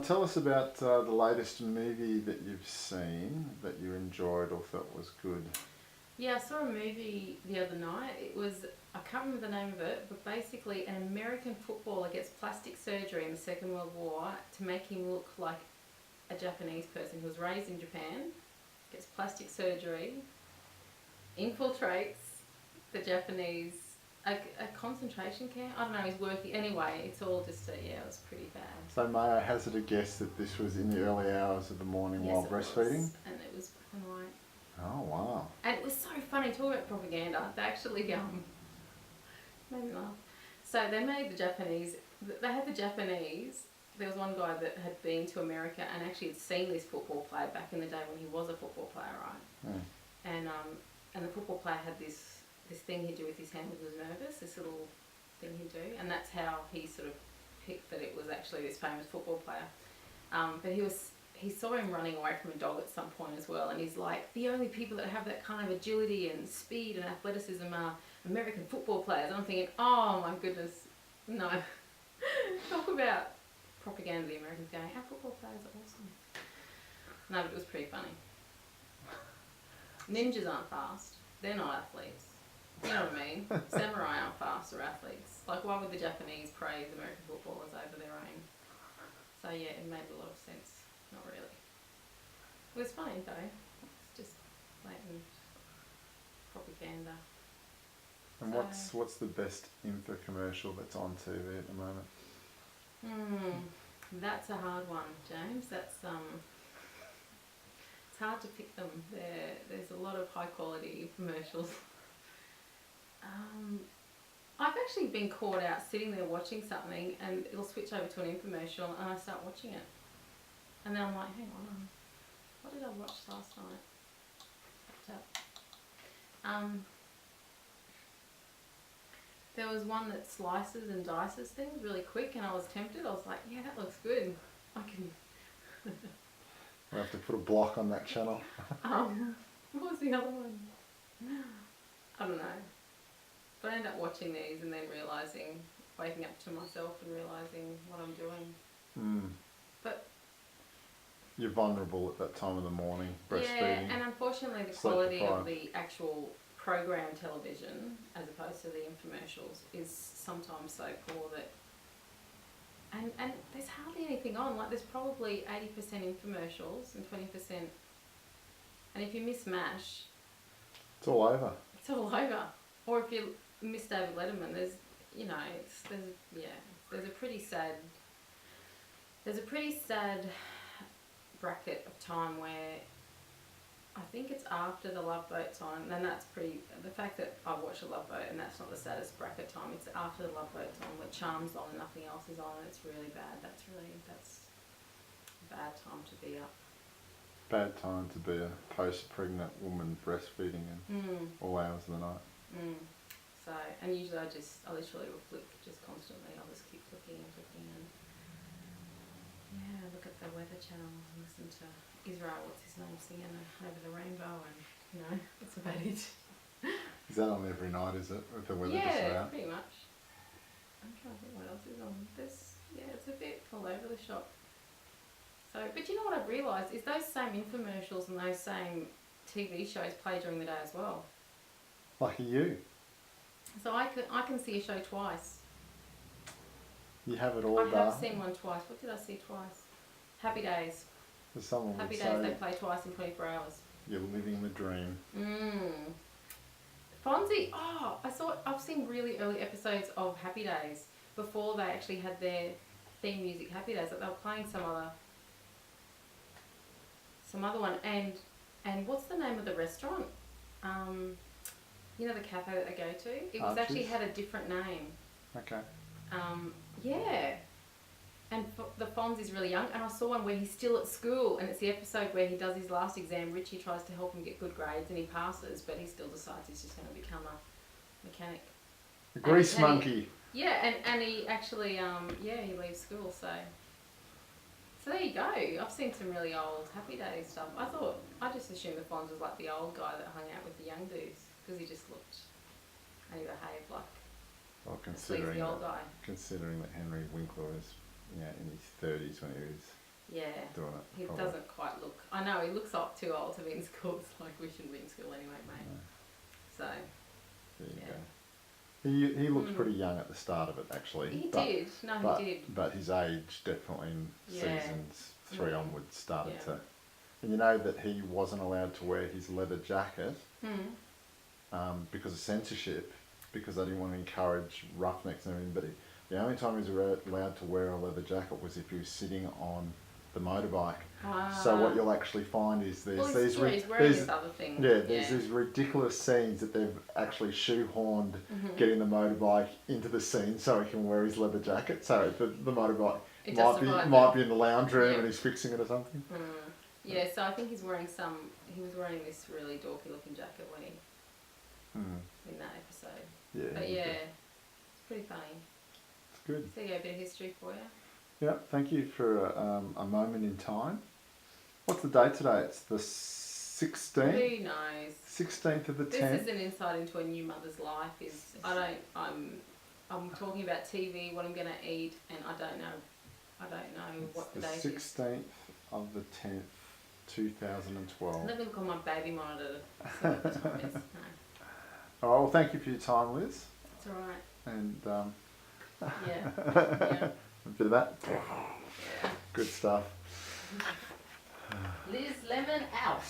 Tell us about the latest movie that you've seen that you enjoyed or felt was good. Yeah, I saw a movie the other night. I can't remember the name of it, but basically, an American footballer gets plastic surgery in the Second World War to make him look like a Japanese person who was raised in Japan, gets plastic surgery, infiltrates the Japanese, a concentration camp. I don't know, he's working. Anyway, it's all just, yeah, it was pretty bad. So may I hazard a guess that this was in the early hours of the morning Yes, while it breastfeeding? was. And it was black and white. Oh wow. And it was so funny talking about propaganda. They actually made me laugh. So they made the Japanese. They had the Japanese. There was one guy that had been to America and actually had seen this football player back in the day when he was a football player, right? Mm. And the football player had this thing he'd do with his hand when he was nervous. This little thing he'd do, and that's how he sort of picked that it was actually this famous football player. But he saw him running away from a dog at some point as well, and he's like, the only people that have that kind of agility and speed and athleticism are American football players. And I'm thinking, oh my goodness, no. Talk about propaganda, the Americans going, our football players are awesome. No, but it was pretty funny. Ninjas aren't fast. They're not athletes. You know what I mean? Samurai aren't fast or athletes. Like, why would the Japanese praise American footballers over their own? So yeah, it made a lot of sense. Not really. It was funny though. It's just blatant propaganda. And So- what's the best infomercial that's on TV at the moment? That's a hard one, James. It's hard to pick them. There's a lot of high quality commercials. I've actually been caught out sitting there watching something and it'll switch over to an infomercial and I start watching it. And then I'm like, hang on, what did I watch last night? There was one that slices and dices things really quick and I was tempted. I was like, yeah, that looks good. I can... We have to put a block on that channel. What was the other one? I don't know. But I end up watching these and then realising, waking up to myself and realising what I'm doing. But you're vulnerable at that time of the morning, breastfeeding. yeah, and unfortunately the quality of the actual program television, as opposed to the infomercials, is sometimes so poor that... And there's hardly anything on. Like, there's probably 80% infomercials and 20%... And if you miss MASH... It's all over. It's all over. Or if you miss David Letterman, there's a pretty sad bracket of time where I think it's after the Love Boat's on, and that's the fact that I watch the Love Boat and that's not the saddest bracket time, it's after the Love Boat's on, where Charm's on and nothing else is on, and it's really bad. That's a bad time to be up. Bad time to be a post-pregnant woman breastfeeding in all hours of the night. So, and usually I literally will flip just constantly. I'll just keep flicking and yeah, look at the Weather Channel and listen to Israel, what's his name, singing Over the Rainbow, and that's about it. Is that on every night, is it? With the weather just Yeah, out? pretty much. I'm trying to think what else is on. It's a bit all over the shop. So, but you know what I've realised is those same infomercials and those same TV shows play during the day as well. Lucky you. So I can see a show twice. You have it all I done. have seen one twice. What did I see twice? Happy Days. Someone Happy would Days, they say play twice in 24 hours. you're living the dream. Fonzie, I've seen really early episodes of Happy Days before they actually had their theme music, Happy Days, that they were playing some other one. And what's the name of the restaurant? You know, the cafe that they go to? It was actually had a different name. Okay. Yeah. And the Fonz is really young, and I saw one where he's still at school, and it's the episode where he does his last exam. Richie tries to help him get good grades, and he passes, but he still decides he's just going to become a mechanic. The grease monkey. Yeah, and he actually, he leaves school, so there you go. I've seen some really old Happy Days stuff. I just assumed the Fonz was like the old guy that hung out with the young dudes, because he just looked, and he behaved like Well, a sleazy old guy. considering that Henry Winkler was in his 30s when he was Yeah. doing it. He probably. doesn't quite look. I know he looks up too old to be in school. It's like we shouldn't be in school anyway, mate. No. So There you yeah. go. He looked pretty young at the start of it, actually. He but, did. No, but, he did. But his age definitely in Yeah. seasons 3 onwards started Yeah. to. And you know that he wasn't allowed to wear his leather jacket because of censorship, because they didn't want to encourage roughnecks and everything. But the only time he was allowed to wear a leather jacket was if he was sitting on the motorbike. So what you'll actually find is there's well, these he's wearing this other thing. there's these ridiculous scenes that they've actually shoehorned getting the motorbike into the scene so he can wear his leather jacket. So the motorbike It might be in the lounge room Yeah. and he's fixing it or something. Yeah, so I think he was wearing this really dorky looking jacket when he in that episode. Yeah. But yeah, it's pretty funny. It's good. So yeah, a bit of history for you. Yeah, thank you for a moment in time. What's the date today? It's the 16th? Who knows? 16th of the 10th. This is an insight into a new mother's life. I'm talking about TV, what I'm going to eat, and I don't know what the It's date the is. 16th of the 10th, 2012. Let me look on my baby monitor to see what the time is. No, All right, well, thank you for your time, Liz. it's alright. And Yeah. a bit of that. Yeah. Good stuff. Liz Lemon out.